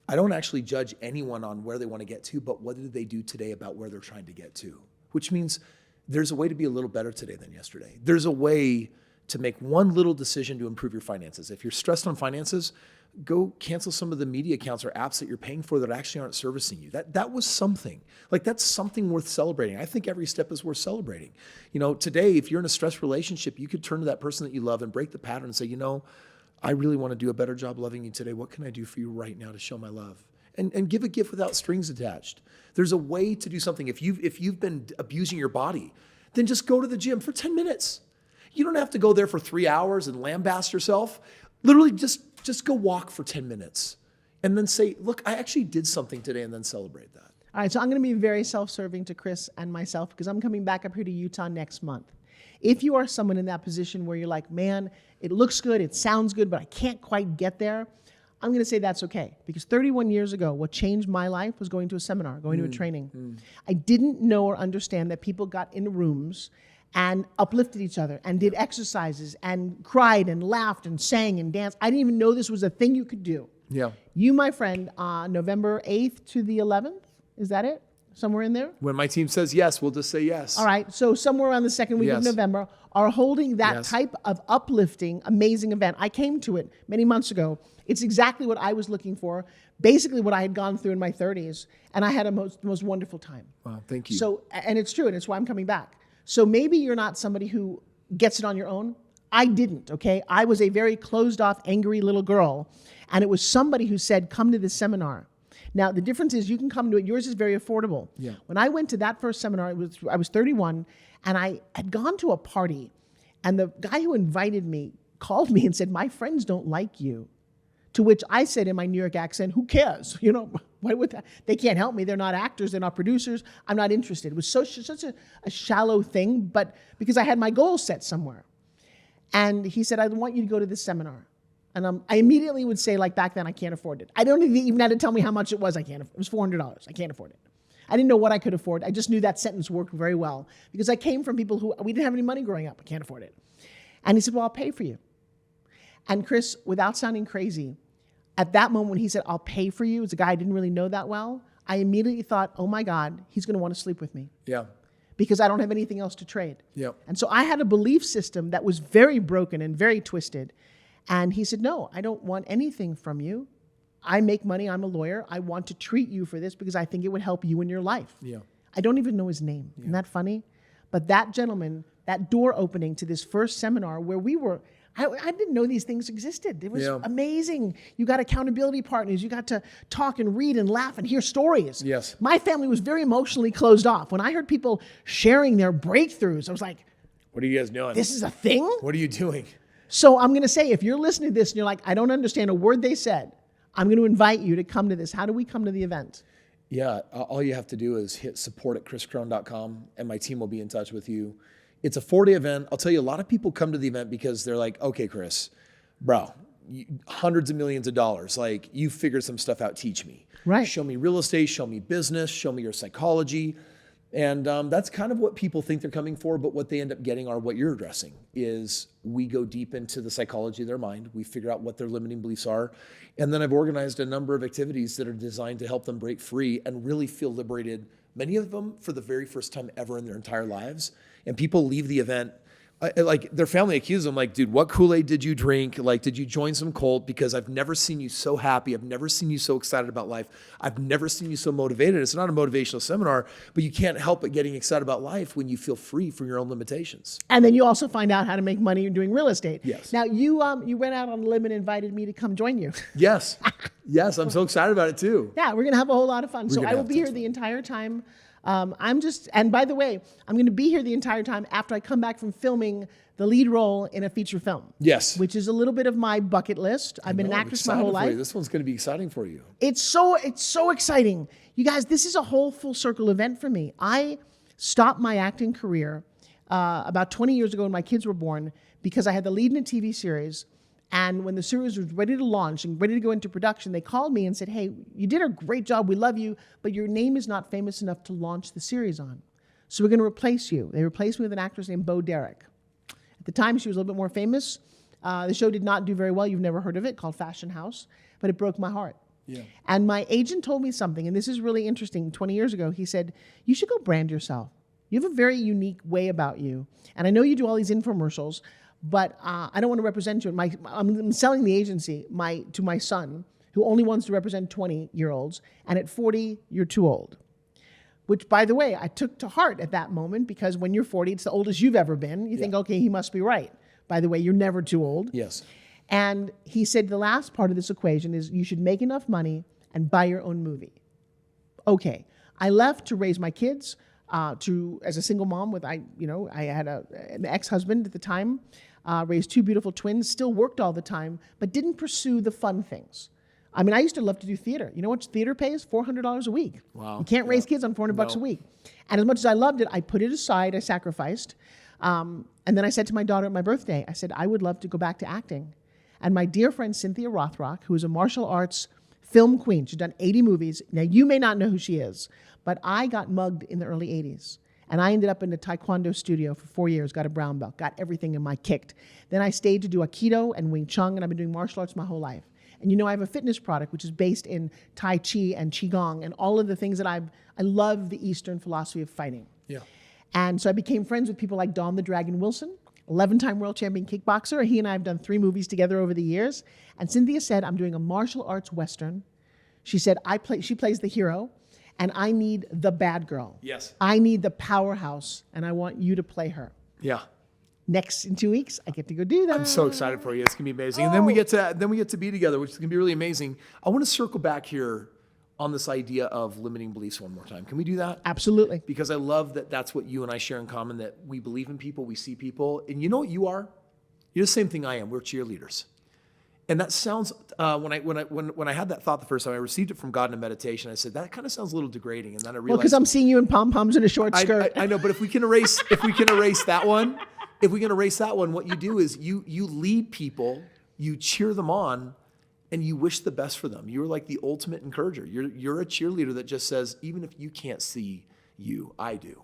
I don't actually judge anyone on where they want to get to, but what did they do today about where they're trying to get to? Which means there's a way to be a little better today than yesterday. There's a way to make one little decision to improve your finances. If you're stressed on finances, go cancel some of the media accounts or apps that you're paying for that actually aren't servicing you. That was something. Like that's something worth celebrating. I think every step is worth celebrating. Today, if you're in a stressed relationship, you could turn to that person that you love and break the pattern and say, I really want to do a better job loving you today. What can I do for you right now to show my love? And give a gift without strings attached. There's a way to do something. If you've been abusing your body, then just go to the gym for 10 minutes. You don't have to go there for 3 hours and lambaste yourself. Literally just go walk for 10 minutes and then say, look, I actually did something today, and then celebrate that. All right, so I'm going to be very self-serving to Kris and myself because I'm coming back up here to Utah next month. If you are someone in that position where you're like, man, it looks good, it sounds good, but I can't quite get there, I'm going to say that's okay. Because 31 years ago, what changed my life was going to a seminar, going to a training. I didn't know or understand that people got in rooms and uplifted each other and did exercises and cried and laughed and sang and danced. I didn't even know this was a thing you could do. Yeah. You, my friend, November 8th to the 11th, is that it? Somewhere in there? When my team says yes, we'll just say yes. All right. So somewhere around the second week of November are holding that type of uplifting, amazing event. I came to it many months ago. It's exactly what I was looking for, basically what I had gone through in my 30s, and I had a most wonderful time. Wow, thank you. So, and it's true, and it's why I'm coming back. So maybe you're not somebody who gets it on your own. I didn't, okay? I was a very closed off, angry little girl, and it was somebody who said, come to this seminar. Now, the difference is you can come to it. Yours is very affordable. Yeah. When I went to that first seminar, I was 31, and I had gone to a party, and the guy who invited me called me and said, my friends don't like you. To which I said in my New York accent, who cares? You know, why would that? They can't help me. They're not actors. They're not producers. I'm not interested. It was such a shallow thing, but because I had my goals set somewhere. And he said, I want you to go to this seminar. And I immediately would say, like back then, I can't afford it. I don't even have to tell me how much it was. It was $400. I can't afford it. I didn't know what I could afford. I just knew that sentence worked very well because I came from people who, we didn't have any money growing up. I can't afford it. And he said, well, I'll pay for you. And Kris, without sounding crazy, at that moment when he said, I'll pay for you, as a guy I didn't really know that well, I immediately thought, oh my God, he's going to want to sleep with me. Yeah. Because I don't have anything else to trade. Yep. And so I had a belief system that was very broken and very twisted. And he said, no, I don't want anything from you. I make money. I'm a lawyer. I want to treat you for this because I think it would help you in your life. Yeah. I don't even know his name. Isn't that funny? But that gentleman, that door opening to this first seminar where we were, I didn't know these things existed. It was amazing. You got accountability partners. You got to talk and read and laugh and hear stories. Yes. My family was very emotionally closed off. When I heard people sharing their breakthroughs, I was like, what are you guys doing? this is a thing? What are you doing? So I'm going to say, if you're listening to this and you're like, I don't understand a word they said, I'm going to invite you to come to this. How do we come to the event? Yeah, all you have to do is hit support@kriskrohn.com and my team will be in touch with you. It's a 4-day event. I'll tell you, a lot of people come to the event because they're like, okay, Kris, bro, hundreds of millions of dollars. Like, you figured some stuff out, teach me. Right. Show me real estate, show me business, show me your psychology. And that's kind of what people think they're coming for, but what they end up getting are what you're addressing is we go deep into the psychology of their mind. We figure out what their limiting beliefs are. And then I've organized a number of activities that are designed to help them break free and really feel liberated, many of them for the very first time ever in their entire lives. And people leave the event, like their family accuses them, like, dude, what Kool-Aid did you drink? Like, did you join some cult? Because I've never seen you so happy. I've never seen you so excited about life. I've never seen you so motivated. It's not a motivational seminar, but you can't help but getting excited about life when you feel free from your own limitations. And then you also find out how to make money doing real estate. Yes. Now, you went out on a limb and invited me to come join you. Yes. Yes, I'm so excited about it too. Yeah, we're going to have a whole lot of fun. So I will be here the entire time. And by the way, I'm going to be here the entire time after I come back from filming the lead role in a feature film. Yes. Which is a little bit of my bucket list. I've been an actress my whole life. This one's going to be exciting for you. It's so exciting. You guys, this is a whole full circle event for me. I stopped my acting career about 20 years ago when my kids were born because I had the lead in a TV series. And when the series was ready to launch and ready to go into production, they called me and said, hey, you did a great job. We love you, but your name is not famous enough to launch the series on. So we're going to replace you. They replaced me with an actress named Bo Derek. At the time, she was a little bit more famous. The show did not do very well. You've never heard of it, called Fashion House, but it broke my heart. Yeah. And my agent told me something, and this is really interesting. 20 years ago, he said, you should go brand yourself. You have a very unique way about you. And I know you do all these infomercials, but I don't want to represent you. I'm selling the agency to my son, who only wants to represent 20-year-olds. And at 40, you're too old. Which, by the way, I took to heart at that moment because when you're 40, it's the oldest you've ever been. You think, okay, he must be right. By the way, you're never too old. Yes. And he said the last part of this equation is you should make enough money and buy your own movie. Okay. I left to raise my kids as a single mom I had an ex-husband at the time. Raised 2 beautiful twins, still worked all the time, but didn't pursue the fun things. I mean, I used to love to do theater. You know what theater pays? $400 a week. Wow. You can't raise kids on $400 a week. And as much as I loved it, I put it aside, I sacrificed. And then I said to my daughter at my birthday, I said, I would love to go back to acting. And my dear friend Cynthia Rothrock, who is a martial arts film queen, she's done 80 movies. Now, you may not know who she is, but I got mugged in the early 80s. And I ended up in a Taekwondo studio for 4 years, got a brown belt, got everything in my kicked. Then I stayed to do Aikido and Wing Chun, and I've been doing martial arts my whole life. And you know, I have a fitness product, which is based in Tai Chi and Qigong and all of the things that I love the Eastern philosophy of fighting. Yeah. And so I became friends with people like Don the Dragon Wilson, 11-time world champion kickboxer. He and I have done 3 movies together over the years. And Cynthia said, I'm doing a martial arts Western. She said, she plays the hero, and I need the bad girl. Yes. I need the powerhouse, and I want you to play her. Yeah. Next, in 2 weeks, I get to go do that. I'm so excited for you. It's gonna be amazing. And then we get to be together, which is gonna be really amazing. I want to circle back here on this idea of limiting beliefs one more time. Can we do that? Absolutely. Because I love that that's what you and I share in common, that we believe in people, we see people. And you know what you are? You're the same thing I am. We're cheerleaders. And that sounds, when I had that thought the first time, I received it from God in a meditation. I said, that kind of sounds a little degrading. And then I realized, Well, because I'm seeing you in pom-poms and a short skirt. I know, but if we can erase that one, what you do is you lead people, you cheer them on, and you wish the best for them. You're like the ultimate encourager. You're a cheerleader that just says, even if you can't see you, I do.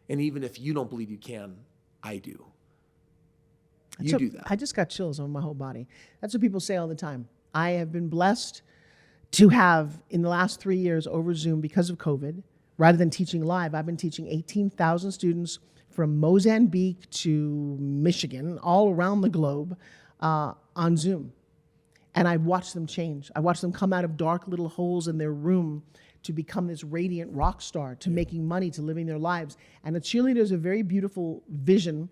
And even if you don't believe you can, I do. You do that. I just got chills on my whole body. That's what people say all the time. I have been blessed to have, in the last 3 years over Zoom because of COVID, rather than teaching live, I've been teaching 18,000 students from Mozambique to Michigan, all around the globe, on Zoom. And I've watched them change. I watched them come out of dark little holes in their room to become this radiant rock star, to making money, to living their lives. And a cheerleader is a very beautiful vision.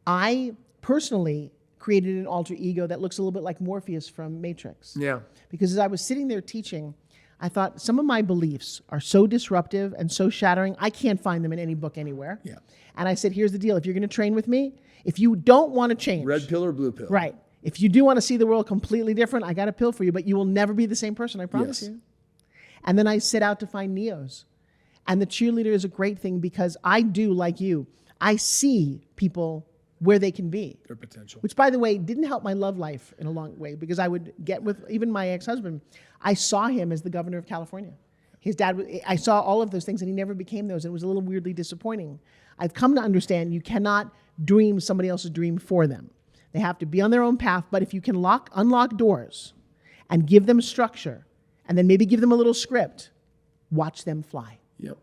I personally created an alter ego that looks a little bit like Morpheus from Matrix. Yeah. Because as I was sitting there teaching, I thought some of my beliefs are so disruptive and so shattering, I can't find them in any book anywhere. Yeah. And I said, here's the deal. If you're going to train with me, if you don't want to change. Red pill or blue pill? Right. If you do want to see the world completely different, I got a pill for you, but you will never be the same person, I promise you. And then I set out to find Neos. And the cheerleader is a great thing because I do, like you, I see people where they can be. Their potential. Which, by the way, didn't help my love life in a long way because I would get with, even my ex-husband, I saw him as the governor of California. His dad, I saw all of those things and he never became those. And it was a little weirdly disappointing. I've come to understand you cannot dream somebody else's dream for them. They have to be on their own path, but if you can unlock doors and give them structure and then maybe give them a little script, watch them fly. Yep.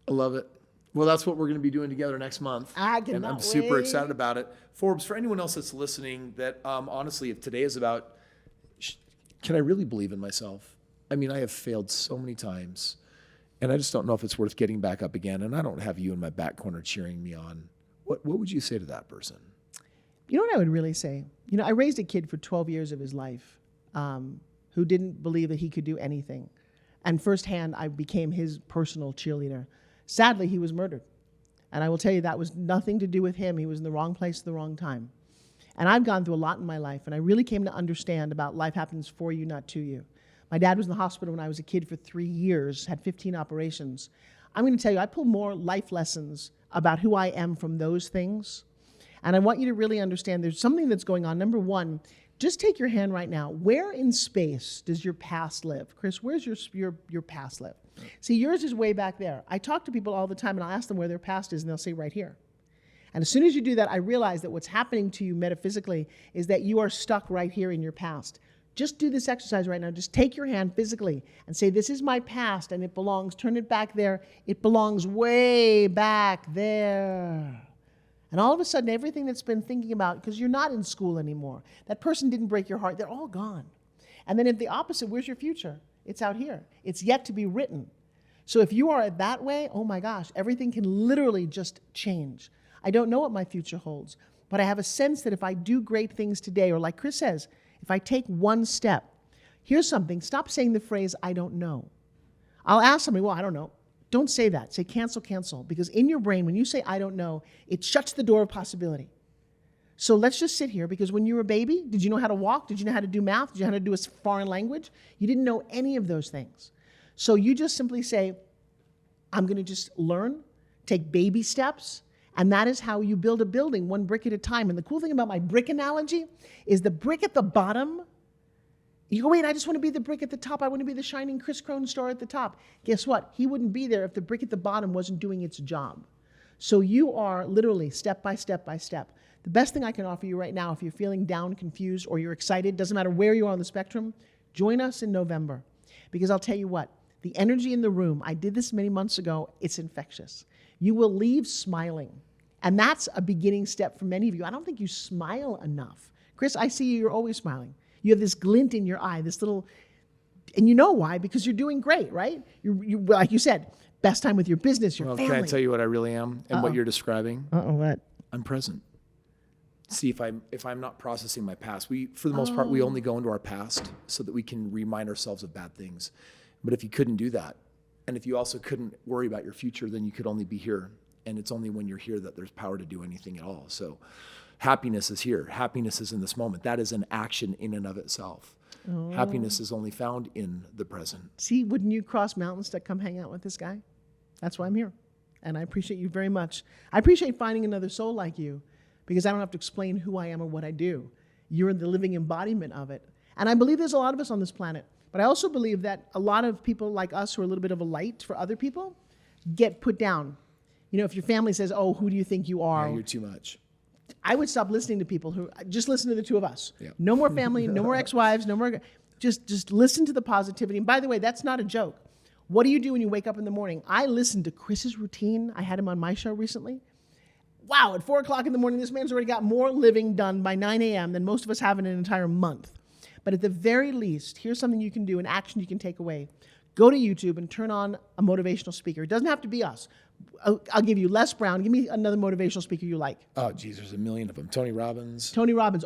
I love it. Well, that's what we're going to be doing together next month. And I'm super excited about it. Forbes, for anyone else that's listening, that honestly, if today is about, can I really believe in myself? I mean, I have failed so many times, and I just don't know if it's worth getting back up again, and I don't have you in my back corner cheering me on. What would you say to that person? You know what I would really say? You know, I raised a kid for 12 years of his life who didn't believe that he could do anything. And firsthand, I became his personal cheerleader. Sadly, he was murdered. And I will tell you, that was nothing to do with him. He was in the wrong place at the wrong time. And I've gone through a lot in my life, and I really came to understand about life happens for you, not to you. My dad was in the hospital when I was a kid for 3 years, had 15 operations. I'm going to tell you, I pull more life lessons about who I am from those things. And I want you to really understand there's something that's going on. Number one, just take your hand right now. Where in space does your past live? Kris, where's your past live? See, yours is way back there. I talk to people all the time, and I'll ask them where their past is, and they'll say right here. And as soon as you do that, I realize that what's happening to you metaphysically is that you are stuck right here in your past. Just do this exercise right now. Just take your hand physically and say, this is my past, and it belongs, turn it back there. It belongs way back there. And all of a sudden, everything that's been thinking about, because you're not in school anymore, that person didn't break your heart, they're all gone. And then at the opposite, where's your future? It's out here. It's yet to be written. So if you are that way, oh my gosh, everything can literally just change. I don't know what my future holds, but I have a sense that if I do great things today, or like Kris says, if I take one step, here's something, stop saying the phrase, I don't know. I'll ask somebody, well, I don't know. Don't say that. Say cancel, cancel. Because in your brain, when you say I don't know, it shuts the door of possibility. So let's just sit here, because when you were a baby, did you know how to walk? Did you know how to do math? Did you know how to do a foreign language? You didn't know any of those things. So you just simply say, I'm going to just learn, take baby steps, and that is how you build a building, one brick at a time. And the cool thing about my brick analogy is the brick at the bottom, you go, wait, I just want to be the brick at the top. I want to be the shining Kris Krohn star at the top. Guess what? He wouldn't be there if the brick at the bottom wasn't doing its job. So you are literally step by step by step. The best thing I can offer you right now, if you're feeling down, confused, or you're excited, doesn't matter where you are on the spectrum, join us in November. Because I'll tell you what, the energy in the room, I did this many months ago, it's infectious. You will leave smiling. And that's a beginning step for many of you. I don't think you smile enough. Kris, I see you, you're always smiling. You have this glint in your eye, this little, and you know why? Because you're doing great, right? You like you said, best time with your business, your family. Can I tell you what I really am and what you're describing? What? I'm present. See, if I'm not processing my past, for the most part, we only go into our past so that we can remind ourselves of bad things. But if you couldn't do that, and if you also couldn't worry about your future, then you could only be here. And it's only when you're here that there's power to do anything at all. So happiness is here. Happiness is in this moment. That is an action in and of itself. Happiness is only found in the present. See, wouldn't you cross mountains to come hang out with this guy? That's why I'm here. And I appreciate you very much. I appreciate finding another soul like you, because I don't have to explain who I am or what I do. You're the living embodiment of it. And I believe there's a lot of us on this planet. But I also believe that a lot of people like us who are a little bit of a light for other people get put down. You know, if your family says, oh, who do you think you are? Yeah, you're too much. I would stop listening to people who, just listen to the two of us. Yeah. No more family, no more ex-wives, no more, just listen to the positivity. And by the way, that's not a joke. What do you do when you wake up in the morning? I listened to Kris's routine. I had him on my show recently. Wow, at 4 o'clock in the morning, this man's already got more living done by 9 a.m. than most of us have in an entire month. But at the very least, here's something you can do, an action you can take away. Go to YouTube and turn on a motivational speaker. It doesn't have to be us. I'll give you Les Brown. Give me another motivational speaker you like. Oh, geez, there's a million of them. Tony Robbins,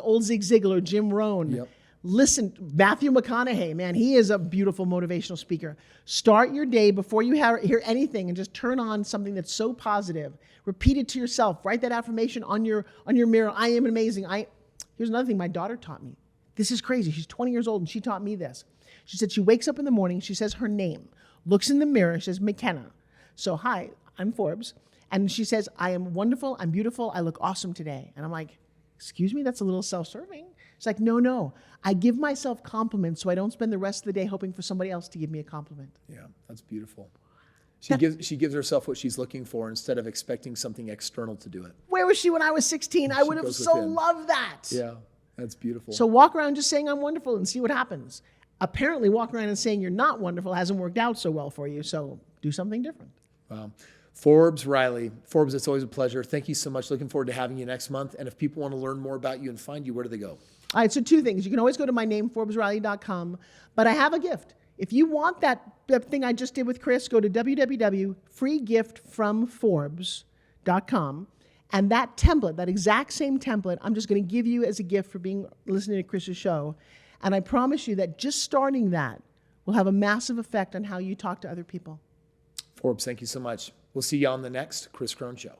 old Zig Ziglar, Jim Rohn. Yep. Listen, Matthew McConaughey, man, he is a beautiful motivational speaker. Start your day before you hear anything and just turn on something that's so positive. Repeat it to yourself. Write that affirmation on your mirror. I am amazing. Here's another thing my daughter taught me. This is crazy. She's 20 years old and she taught me this. She said she wakes up in the morning, she says her name, looks in the mirror, she says, McKenna. So, hi, I'm Forbes. And she says, I am wonderful, I'm beautiful, I look awesome today. And I'm like, excuse me, that's a little self-serving. She's like, no, I give myself compliments so I don't spend the rest of the day hoping for somebody else to give me a compliment. Yeah, that's beautiful. She gives herself what she's looking for instead of expecting something external to do it. Where was she when I was 16? I would have so loved that. Yeah, that's beautiful. So walk around just saying I'm wonderful and see what happens. Apparently walking around and saying you're not wonderful hasn't worked out so well for you, so do something different. Wow. Forbes Riley. Forbes, it's always a pleasure. Thank you so much. Looking forward to having you next month. And if people want to learn more about you and find you, where do they go? All right, so two things. You can always go to my name, ForbesRiley.com, but I have a gift. If you want that thing I just did with Kris, go to www.freegiftfromforbes.com, and that template, that exact same template, I'm just going to give you as a gift for listening to Kris's show. And I promise you that just starting that will have a massive effect on how you talk to other people. Forbes, thank you so much. We'll see you on the next Kris Krohn Show.